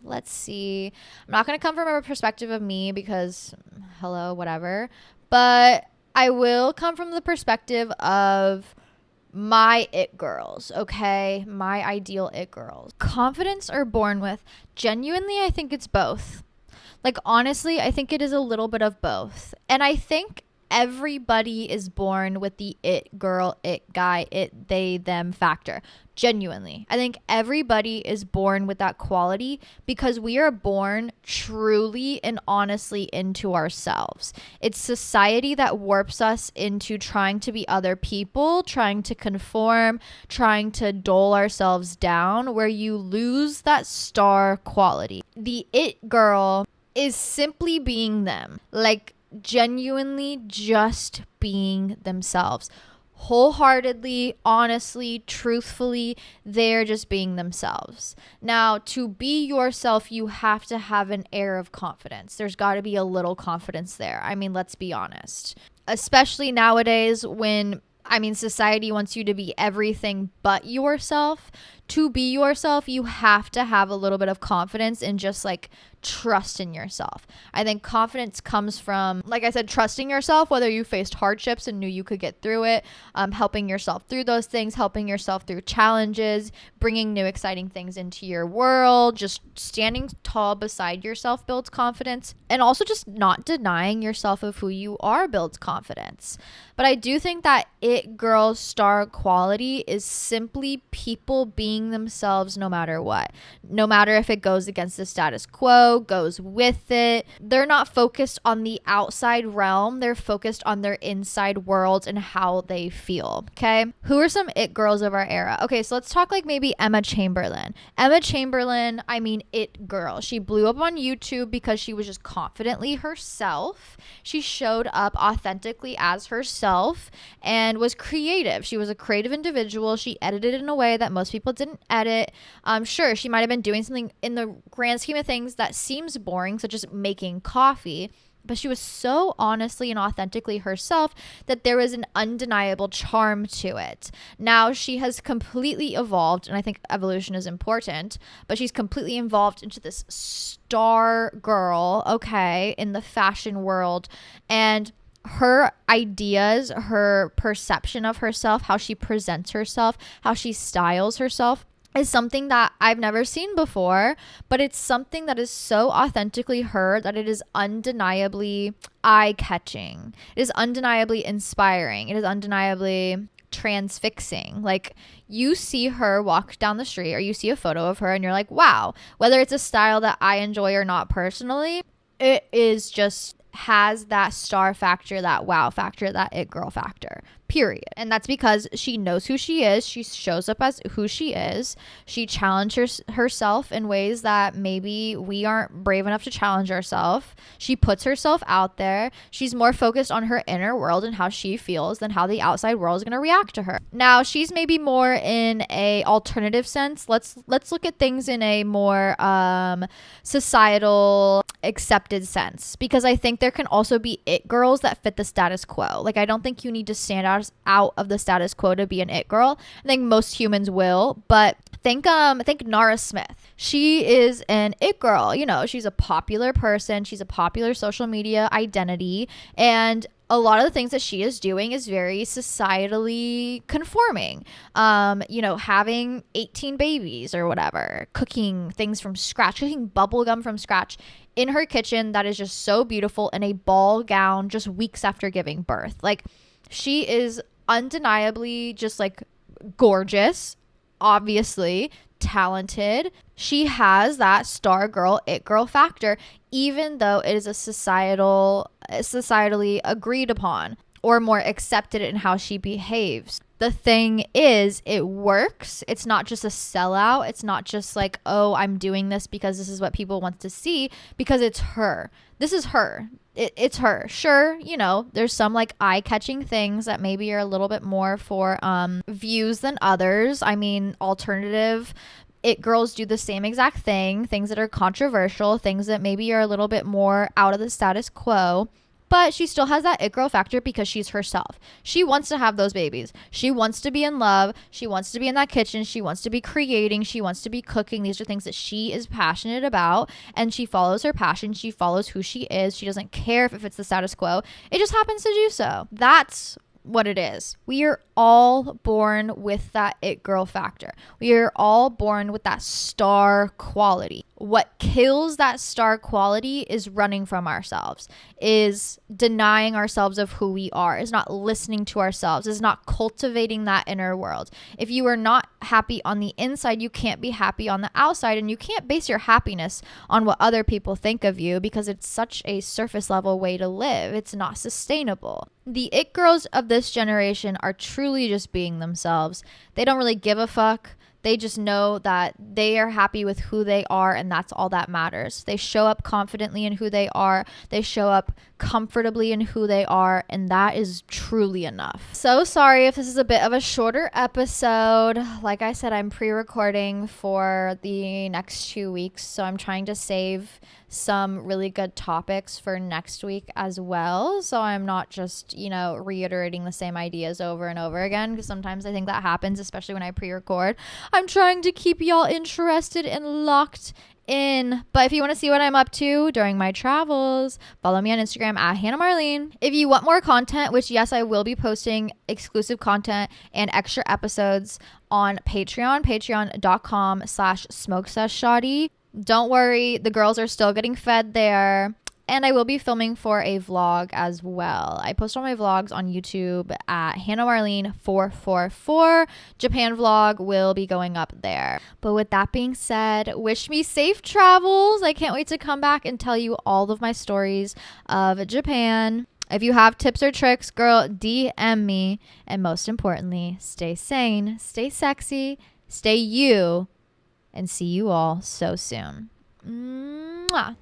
let's see. I'm not going to come from a perspective of me because, hello, whatever. But I will come from the perspective of my it girls, okay? My ideal it girls. Confidence or born with? Genuinely, I think it's both. Like, honestly, I think it is a little bit of both. And I think everybody is born with the it girl, it guy, it they, them factor. Genuinely. I think everybody is born with that quality because we are born truly and honestly into ourselves. It's society that warps us into trying to be other people, trying to conform, trying to dull ourselves down, where you lose that star quality. The it girl is simply being them. Like, genuinely just being themselves. Wholeheartedly, honestly, truthfully, they're just being themselves. Now, to be yourself, you have to have an air of confidence. There's got to be a little confidence there. Let's be honest. Especially nowadays when society wants you to be everything but yourself. to be yourself, you have to have a little bit of confidence and just like trust in yourself. I think confidence comes from, like I said, trusting yourself, whether you faced hardships and knew you could get through it, helping yourself through those things, helping yourself through challenges, bringing new exciting things into your world, just standing tall beside yourself builds confidence, and also just not denying yourself of who you are builds confidence. But I do think that it girl star quality is simply people being themselves no matter what. No matter if it goes against the status quo, goes with it. They're not focused on the outside realm. They're focused on their inside world and how they feel. Okay. Who are some it girls of our era? Okay. So let's talk like maybe Emma Chamberlain. Emma Chamberlain, I mean, it girl. She blew up on YouTube because she was just confidently herself. She showed up authentically as herself and was creative. She was a creative individual. She edited in a way that most people didn't edit. Sure, she might have been doing something in the grand scheme of things that seems boring, such as making coffee, but she was so honestly and authentically herself that there was an undeniable charm to it. Now she has completely evolved, and I think evolution is important, but she's completely evolved into this star girl, okay, in the fashion world. And her ideas, her perception of herself, how she presents herself, how she styles herself is something that I've never seen before, but it's something that is so authentically her that it is undeniably eye-catching. It is undeniably inspiring. It is undeniably transfixing. Like, you see her walk down the street or you see a photo of her and you're like, wow, whether it's a style that I enjoy or not personally, it is just has that star factor, that wow factor, that it girl factor, period. And that's because she knows who she is. She shows up as who she is. She challenges herself in ways that maybe we aren't brave enough to challenge ourselves. She puts herself out there. She's more focused on her inner world and how she feels than how the outside world is going to react to her. Now, she's maybe more in a alternative sense. Let's look at things in a more societal accepted sense, because I think there can also be it girls that fit the status quo. Like, I don't think you need to stand out of the status quo to be an it girl. I think most humans will, but think Nara Smith. She is an it girl. You know, she's a popular person. She's a popular social media identity, and a lot of the things that she is doing is very societally conforming. Having 18 babies or whatever, cooking things from scratch, cooking bubble gum from scratch in her kitchen that is just so beautiful, in a ball gown just weeks after giving birth. Like, she is undeniably just like gorgeous, obviously talented. She has that star girl, it girl factor, even though it is a societally agreed upon or more accepted in how she behaves. The thing is, it works. It's not just a sellout. It's not just like, oh, I'm doing this because this is what people want to see, because it's her. This is her. It's her. Sure, there's some like eye-catching things that maybe are a little bit more for views than others. I mean, alternative it girls do the same exact thing, things that are controversial, things that maybe are a little bit more out of the status quo. But she still has that it girl factor because she's herself. She wants to have those babies. She wants to be in love. She wants to be in that kitchen. She wants to be creating. She wants to be cooking. These are things that she is passionate about, and she follows her passion. She follows who she is. She doesn't care if it's the status quo. It just happens to do so. That's what it is. We are all born with that it girl factor. We are all born with that star quality. What kills that star quality is running from ourselves, is denying ourselves of who we are, is not listening to ourselves, is not cultivating that inner world. If you are not happy on the inside, you can't be happy on the outside, and you can't base your happiness on what other people think of you, because it's such a surface level way to live. It's not sustainable. The it girls of this generation are truly just being themselves. They don't really give a fuck. They just know that they are happy with who they are, and that's all that matters. They show up confidently in who they are. They show up comfortably in who they are, and that is truly enough. So sorry if this is a bit of a shorter episode. Like I said, I'm pre-recording for the next 2 weeks, so I'm trying to save some really good topics for next week as well, so I'm not just reiterating the same ideas over and over again, because sometimes I think that happens, especially when I pre-record. I'm trying to keep y'all interested and locked in. But if you want to see what I'm up to during my travels, follow me on Instagram at Hannah Marlene. If you want more content, which yes, I will be posting exclusive content and extra episodes on patreon.com/smokeseshshotty. Don't worry, the girls are still getting fed there. And I will be filming for a vlog as well. I post all my vlogs on YouTube at Hannah Marlene 444. Japan vlog will be going up there. But with that being said, wish me safe travels. I can't wait to come back and tell you all of my stories of Japan. If you have tips or tricks, girl, DM me. And most importantly, stay sane, stay sexy, stay you, and see you all so soon. Mwah.